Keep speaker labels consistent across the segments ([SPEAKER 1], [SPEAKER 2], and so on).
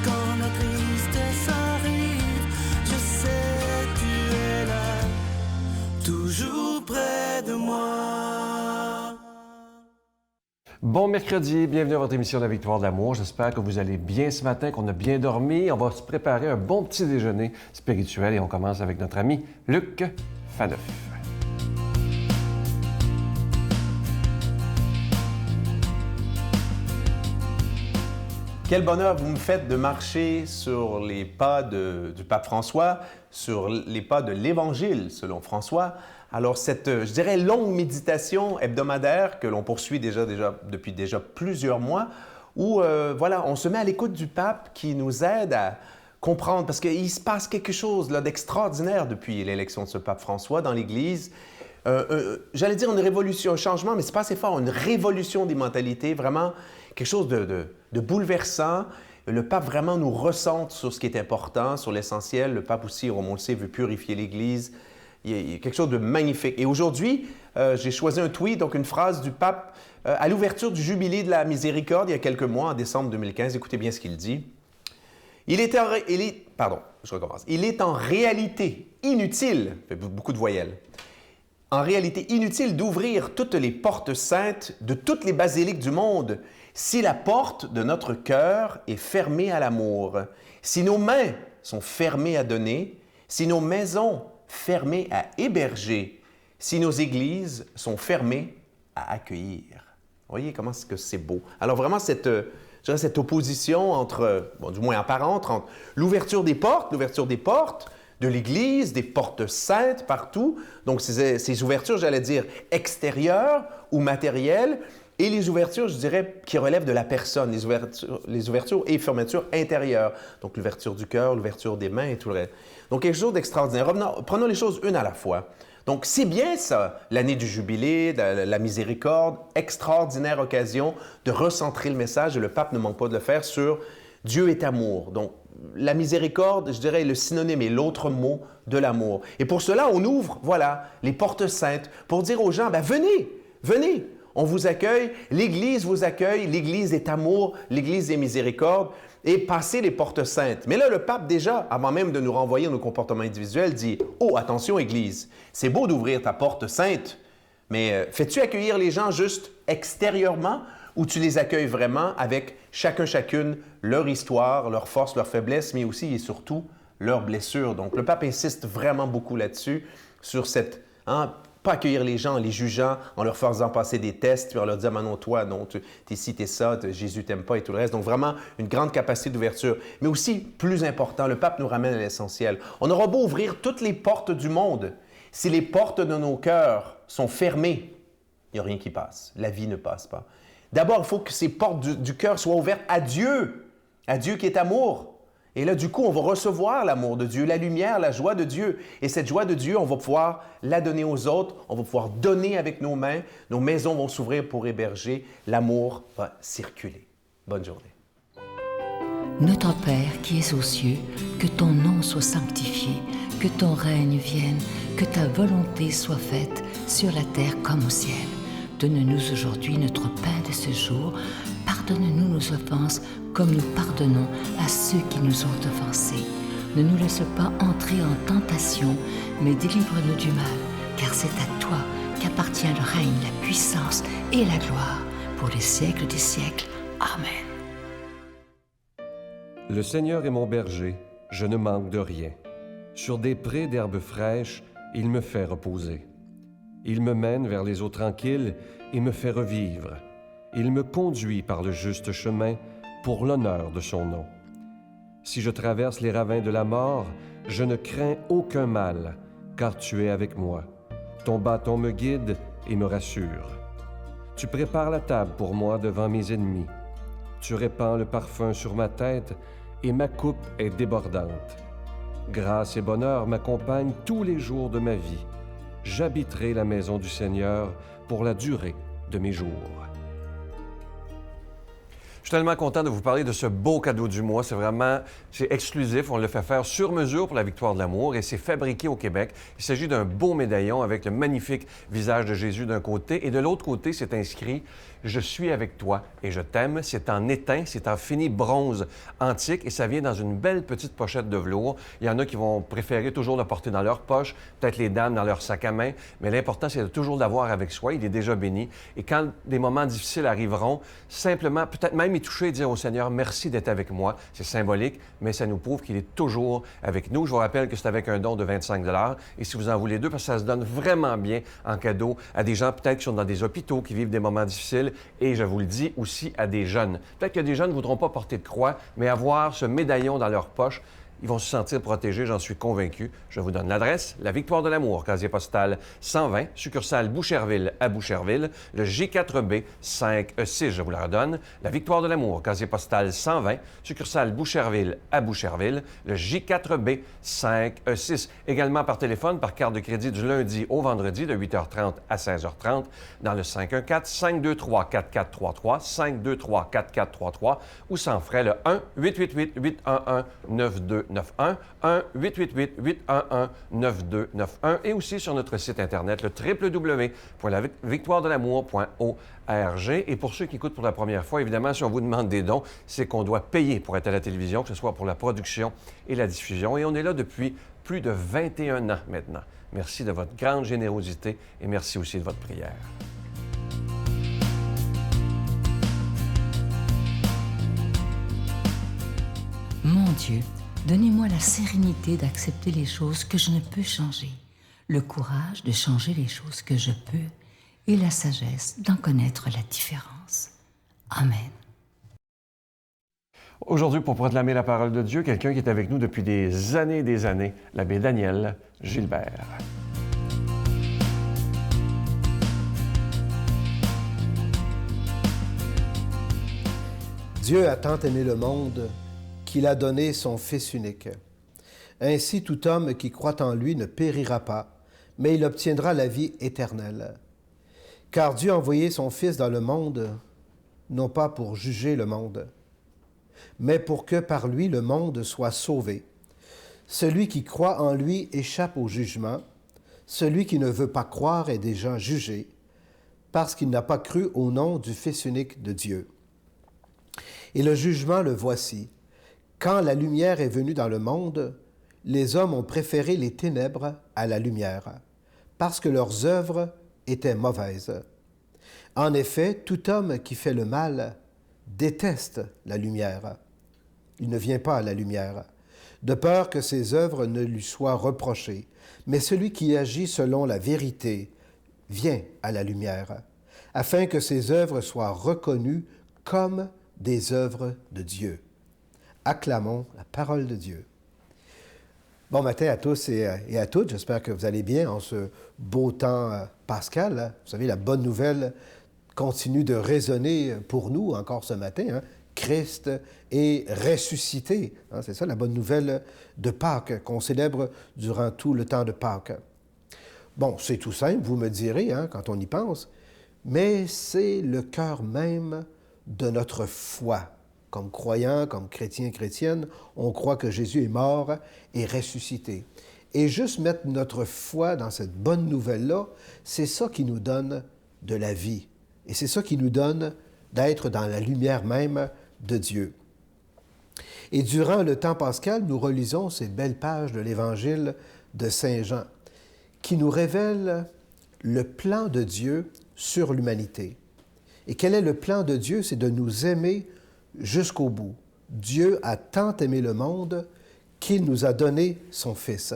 [SPEAKER 1] quand la tristesse arrive, je sais tu es là, toujours près de moi.
[SPEAKER 2] Bon mercredi, bienvenue à votre émission La Victoire de l'amour. J'espère que vous allez bien ce matin, qu'on a bien dormi. On va se préparer un bon petit déjeuner spirituel et on commence avec notre ami Luc Faneuf.
[SPEAKER 3] Quel bonheur vous me faites de marcher sur les pas du pape François, sur les pas de l'Évangile selon François. Alors cette, je dirais, longue méditation hebdomadaire que l'on poursuit depuis plusieurs mois, où voilà, on se met à l'écoute du pape qui nous aide à comprendre, parce qu'il se passe quelque chose là, d'extraordinaire depuis l'élection de ce pape François dans l'Église. J'allais dire une révolution, un changement, mais c'est pas assez fort, une révolution des mentalités, vraiment quelque chose de bouleversant. Le pape vraiment nous recentre sur ce qui est important, sur l'essentiel. Le pape aussi, on le sait, veut purifier l'Église. Il y a quelque chose de magnifique. Et aujourd'hui, j'ai choisi un tweet, donc une phrase du pape à l'ouverture du Jubilé de la Miséricorde il y a quelques mois, en décembre 2015. Écoutez bien ce qu'il dit. Il est en réalité inutile, fait beaucoup de voyelles, en réalité inutile d'ouvrir toutes les portes saintes de toutes les basiliques du monde si la porte de notre cœur est fermée à l'amour, si nos mains sont fermées à donner, si nos maisons fermées à héberger, si nos églises sont fermées à accueillir. Vous voyez comment est-ce que c'est beau. Alors vraiment, cette opposition entre, bon, du moins apparente, entre l'ouverture des portes de l'Église, des portes saintes partout, donc ces ouvertures, j'allais dire, extérieures ou matérielles, et les ouvertures, je dirais, qui relèvent de la personne, les ouvertures et fermetures intérieures, donc l'ouverture du cœur, l'ouverture des mains et tout le reste. Donc quelque chose d'extraordinaire. Prenons les choses une à la fois. Donc c'est bien ça, l'année du Jubilé, la miséricorde, extraordinaire occasion de recentrer le message, et le pape ne manque pas de le faire, sur Dieu est amour. Donc la miséricorde, je dirais, est le synonyme et l'autre mot de l'amour. Et pour cela, on ouvre, voilà, les portes saintes pour dire aux gens, venez, venez, on vous accueille, l'Église vous accueille, l'Église est amour, l'Église est miséricorde, et passez les portes saintes. Mais là, le pape, déjà, avant même de nous renvoyer à nos comportements individuels, dit « Oh, attention, Église, c'est beau d'ouvrir ta porte sainte, mais fais-tu accueillir les gens juste extérieurement ou tu les accueilles vraiment avec chacune leur histoire, leur force, leur faiblesse, mais aussi et surtout leurs blessures. » Donc, le pape insiste vraiment beaucoup là-dessus, sur cette... pas accueillir les gens en les jugeant, en leur faisant passer des tests, puis en leur disant « non, toi, non, t'es ci, t'es ça, Jésus t'aime pas » et tout le reste. Donc vraiment, une grande capacité d'ouverture. Mais aussi, plus important, le pape nous ramène à l'essentiel. On aura beau ouvrir toutes les portes du monde, si les portes de nos cœurs sont fermées, il n'y a rien qui passe. La vie ne passe pas. D'abord, il faut que ces portes du cœur soient ouvertes à Dieu qui est amour. Et là, du coup, on va recevoir l'amour de Dieu, la lumière, la joie de Dieu. Et cette joie de Dieu, on va pouvoir la donner aux autres, on va pouvoir donner avec nos mains, nos maisons vont s'ouvrir pour héberger, l'amour va circuler. Bonne journée.
[SPEAKER 4] Notre Père qui es aux cieux, que ton nom soit sanctifié, que ton règne vienne, que ta volonté soit faite sur la terre comme au ciel. Donne-nous aujourd'hui notre pain de ce jour. Pardonne-nous nos offenses comme nous pardonnons à ceux qui nous ont offensés. Ne nous laisse pas entrer en tentation, mais délivre-nous du mal, car c'est à toi qu'appartient le règne, la puissance et la gloire pour les siècles des siècles. Amen.
[SPEAKER 2] Le Seigneur est mon berger, je ne manque de rien. Sur des prés d'herbes fraîches, il me fait reposer. Il me mène vers les eaux tranquilles et me fait revivre. Il me conduit par le juste chemin pour l'honneur de son nom. Si je traverse les ravins de la mort, je ne crains aucun mal, car tu es avec moi. Ton bâton me guide et me rassure. Tu prépares la table pour moi devant mes ennemis. Tu répands le parfum sur ma tête et ma coupe est débordante. Grâce et bonheur m'accompagnent tous les jours de ma vie. J'habiterai la maison du Seigneur pour la durée de mes jours. Je suis tellement content de vous parler de ce beau cadeau du mois. C'est exclusif. On le fait faire sur mesure pour la Victoire de l'amour et c'est fabriqué au Québec. Il s'agit d'un beau médaillon avec le magnifique visage de Jésus d'un côté et de l'autre côté, c'est inscrit « Je suis avec toi et je t'aime. C'est en étain, c'est en fini bronze antique et ça vient dans une belle petite pochette de velours. Il y en a qui vont préférer toujours le porter dans leur poche, peut-être les dames dans leur sac à main, mais l'important, c'est de toujours l'avoir avec soi. Il est déjà béni. Et quand des moments difficiles arriveront, simplement, peut-être même y toucher et dire au Seigneur, merci d'être avec moi. C'est symbolique, mais ça nous prouve qu'il est toujours avec nous. Je vous rappelle que c'est avec un don de 25 $ et si vous en voulez deux, parce que ça se donne vraiment bien en cadeau à des gens peut-être qui sont dans des hôpitaux, qui vivent des moments difficiles et je vous le dis aussi à des jeunes. Peut-être que des jeunes ne voudront pas porter de croix, mais avoir ce médaillon dans leur poche, ils vont se sentir protégés, j'en suis convaincu. Je vous donne l'adresse, la Victoire de l'Amour, casier postal 120, succursale Boucherville à Boucherville, le J4B 5E6, je vous la redonne. La Victoire de l'Amour, casier postal 120, succursale Boucherville à Boucherville, le J4B 5E6. Également par téléphone, par carte de crédit du lundi au vendredi de 8h30 à 16h30 dans le 514-523-4433, 523-4433 ou sans frais le 1-888-811-9291, 1-888-811-9291 et aussi sur notre site Internet, le www.lavictoiredelamour.org. Et pour ceux qui écoutent pour la première fois, évidemment, si on vous demande des dons, c'est qu'on doit payer pour être à la télévision, que ce soit pour la production et la diffusion. Et on est là depuis plus de 21 ans maintenant. Merci de votre grande générosité et merci aussi de votre prière.
[SPEAKER 4] Mon Dieu, donnez-moi la sérénité d'accepter les choses que je ne peux changer, le courage de changer les choses que je peux et la sagesse d'en connaître la différence. Amen.
[SPEAKER 2] Aujourd'hui, pour proclamer la parole de Dieu, quelqu'un qui est avec nous depuis des années, l'abbé Daniel Gilbert.
[SPEAKER 5] Dieu a tant aimé le monde qu'il a donné son Fils unique. Ainsi, tout homme qui croit en lui ne périra pas, mais il obtiendra la vie éternelle. Car Dieu a envoyé son Fils dans le monde, non pas pour juger le monde, mais pour que par lui le monde soit sauvé. Celui qui croit en lui échappe au jugement, celui qui ne veut pas croire est déjà jugé, parce qu'il n'a pas cru au nom du Fils unique de Dieu. Et le jugement le voici. Quand la lumière est venue dans le monde, les hommes ont préféré les ténèbres à la lumière, parce que leurs œuvres étaient mauvaises. En effet, tout homme qui fait le mal déteste la lumière. Il ne vient pas à la lumière, de peur que ses œuvres ne lui soient reprochées. Mais celui qui agit selon la vérité vient à la lumière, afin que ses œuvres soient reconnues comme des œuvres de Dieu. Acclamons la parole de Dieu. Bon matin à tous et à toutes. J'espère que vous allez bien en ce beau temps pascal. Vous savez, la bonne nouvelle continue de résonner pour nous encore ce matin. Christ est ressuscité. C'est ça la bonne nouvelle de Pâques qu'on célèbre durant tout le temps de Pâques. Bon, c'est tout simple, vous me direz, quand on y pense, mais c'est le cœur même de notre foi. Comme croyants, comme chrétiens, chrétiennes, on croit que Jésus est mort et ressuscité. Et juste mettre notre foi dans cette bonne nouvelle-là, c'est ça qui nous donne de la vie. Et c'est ça qui nous donne d'être dans la lumière même de Dieu. Et durant le temps pascal, nous relisons ces belles pages de l'Évangile de Saint Jean, qui nous révèlent le plan de Dieu sur l'humanité. Et quel est le plan de Dieu? C'est de nous aimer jusqu'au bout. Dieu a tant aimé le monde qu'il nous a donné son Fils.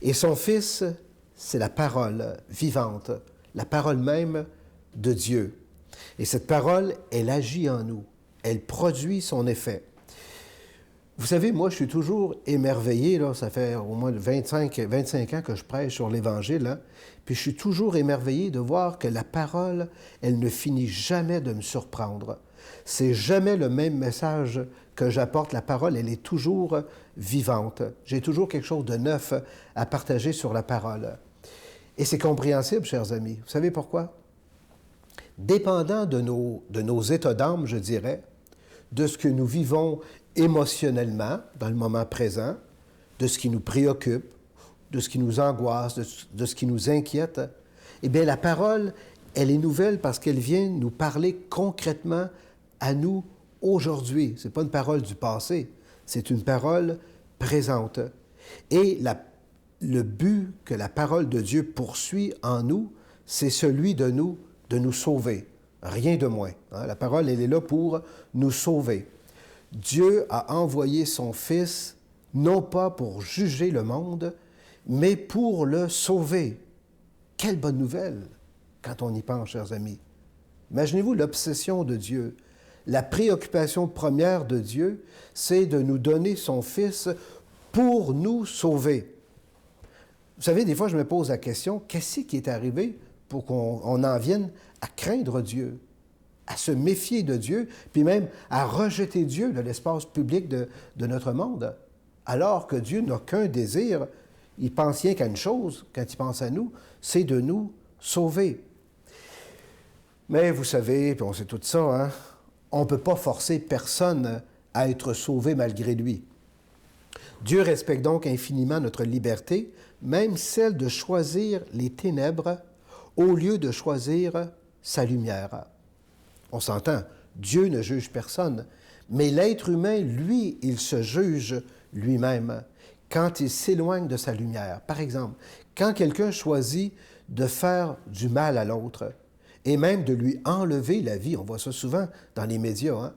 [SPEAKER 5] Et son Fils, c'est la parole vivante, la parole même de Dieu. Et cette parole, elle agit en nous, elle produit son effet. Vous savez, moi, je suis toujours émerveillé, là, ça fait au moins 25 ans que je prêche sur l'Évangile, puis je suis toujours émerveillé de voir que la parole, elle ne finit jamais de me surprendre. C'est jamais le même message que j'apporte. La parole, elle est toujours vivante. J'ai toujours quelque chose de neuf à partager sur la parole. Et c'est compréhensible, chers amis. Vous savez pourquoi? Dépendant de nos états d'âme, je dirais, de ce que nous vivons émotionnellement dans le moment présent, de ce qui nous préoccupe, de ce qui nous angoisse, de ce qui nous inquiète, eh bien, la parole, Elle est nouvelle parce qu'elle vient nous parler concrètement à nous aujourd'hui. Ce n'est pas une parole du passé, c'est une parole présente. Et le but que la parole de Dieu poursuit en nous, c'est celui de nous sauver. Rien de moins. Hein? La parole, elle est là pour nous sauver. Dieu a envoyé son Fils, non pas pour juger le monde, mais pour le sauver. Quelle bonne nouvelle quand on y pense, chers amis. Imaginez-vous l'obsession de Dieu. La préoccupation première de Dieu, c'est de nous donner son Fils pour nous sauver. Vous savez, des fois, je me pose la question, qu'est-ce qui est arrivé pour qu'on en vienne à craindre Dieu, à se méfier de Dieu, puis même à rejeter Dieu de l'espace public de notre monde, alors que Dieu n'a qu'un désir, il pense rien qu'à une chose, quand il pense à nous, c'est de nous sauver. Mais vous savez, puis on sait tout ça, hein, on ne peut pas forcer personne à être sauvé malgré lui. Dieu respecte donc infiniment notre liberté, même celle de choisir les ténèbres au lieu de choisir sa lumière. On s'entend, Dieu ne juge personne, mais l'être humain, lui, il se juge lui-même quand il s'éloigne de sa lumière. Par exemple, quand quelqu'un choisit de faire du mal à l'autre et même de lui enlever la vie, on voit ça souvent dans les médias, hein?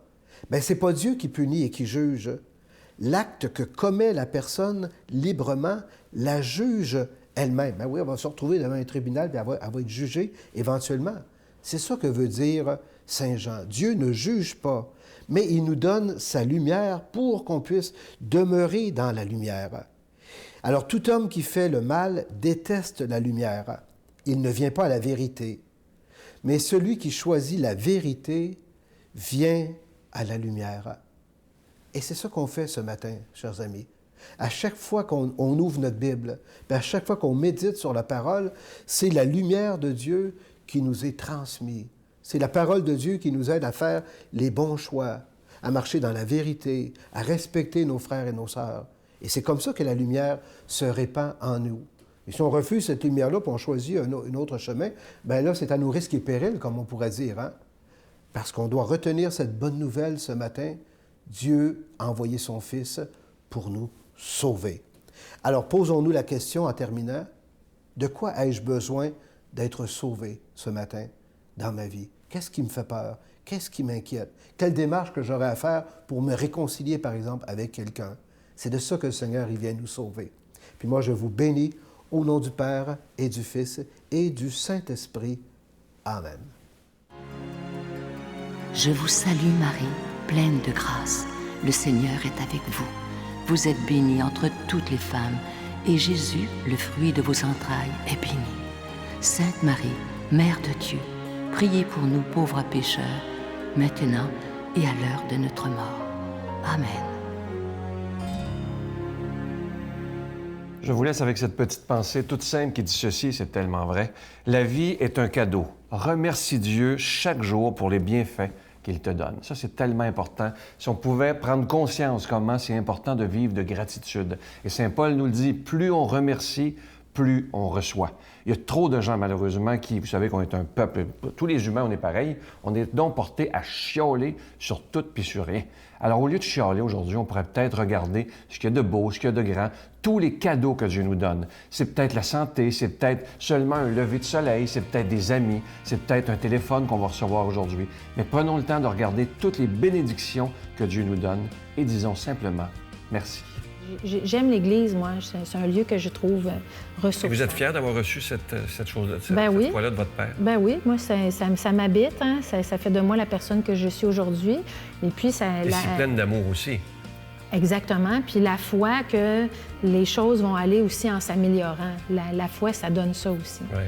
[SPEAKER 5] Bien, ce n'est pas Dieu qui punit et qui juge. L'acte que commet la personne librement la juge elle-même. Ben oui, elle va se retrouver devant un tribunal et elle va être jugée éventuellement. C'est ça que veut dire Saint Jean. Dieu ne juge pas, mais il nous donne sa lumière pour qu'on puisse demeurer dans la lumière. Alors, tout homme qui fait le mal déteste la lumière. Il ne vient pas à la vérité. Mais celui qui choisit la vérité vient à la lumière. Et c'est ça qu'on fait ce matin, chers amis. À chaque fois qu'on ouvre notre Bible, à chaque fois qu'on médite sur la parole, c'est la lumière de Dieu qui nous est transmise. C'est la parole de Dieu qui nous aide à faire les bons choix, à marcher dans la vérité, à respecter nos frères et nos sœurs. Et c'est comme ça que la lumière se répand en nous. Et si on refuse cette lumière-là, puis on choisit un autre chemin, bien là, c'est à nos risques et périls, comme on pourrait dire, hein? Parce qu'on doit retenir cette bonne nouvelle ce matin. Dieu a envoyé son Fils pour nous sauver. Alors, posons-nous la question en terminant, de quoi ai-je besoin d'être sauvé ce matin dans ma vie? Qu'est-ce qui me fait peur? Qu'est-ce qui m'inquiète? Quelle démarche que j'aurais à faire pour me réconcilier, par exemple, avec quelqu'un? C'est de ça que le Seigneur, il vient nous sauver. Puis moi, je vous bénis au nom du Père et du Fils et du Saint-Esprit. Amen.
[SPEAKER 4] Je vous salue Marie, pleine de grâce. Le Seigneur est avec vous. Vous êtes bénie entre toutes les femmes, et Jésus, le fruit de vos entrailles, est béni. Sainte Marie, Mère de Dieu, priez pour nous pauvres pécheurs, maintenant et à l'heure de notre mort. Amen.
[SPEAKER 2] Je vous laisse avec cette petite pensée toute simple qui dit ceci, c'est tellement vrai. La vie est un cadeau. Remercie Dieu chaque jour pour les bienfaits qu'il te donne. Ça, c'est tellement important. Si on pouvait prendre conscience comment c'est important de vivre de gratitude. Et Saint Paul nous le dit, plus on remercie, plus on reçoit. Il y a trop de gens, malheureusement, qui, vous savez qu'on est un peuple, tous les humains, on est pareil, on est donc portés à chialer sur tout puis sur rien. Alors, au lieu de chialer aujourd'hui, on pourrait peut-être regarder ce qu'il y a de beau, ce qu'il y a de grand, tous les cadeaux que Dieu nous donne. C'est peut-être la santé, c'est peut-être seulement un lever de soleil, c'est peut-être des amis, c'est peut-être un téléphone qu'on va recevoir aujourd'hui. Mais prenons le temps de regarder toutes les bénédictions que Dieu nous donne et disons simplement merci.
[SPEAKER 6] J'aime l'Église, moi. C'est un lieu que je trouve ressourçant.
[SPEAKER 2] Et vous êtes fière d'avoir reçu cette chose-là, cette foi-là de votre père?
[SPEAKER 6] Ben oui, moi, ça m'habite. Hein? Ça fait de moi la personne que je suis aujourd'hui. Et puis, ça...
[SPEAKER 2] Et si pleine d'amour aussi.
[SPEAKER 6] Exactement. Puis la foi que les choses vont aller aussi en s'améliorant. La foi, ça donne ça aussi.
[SPEAKER 2] Oui.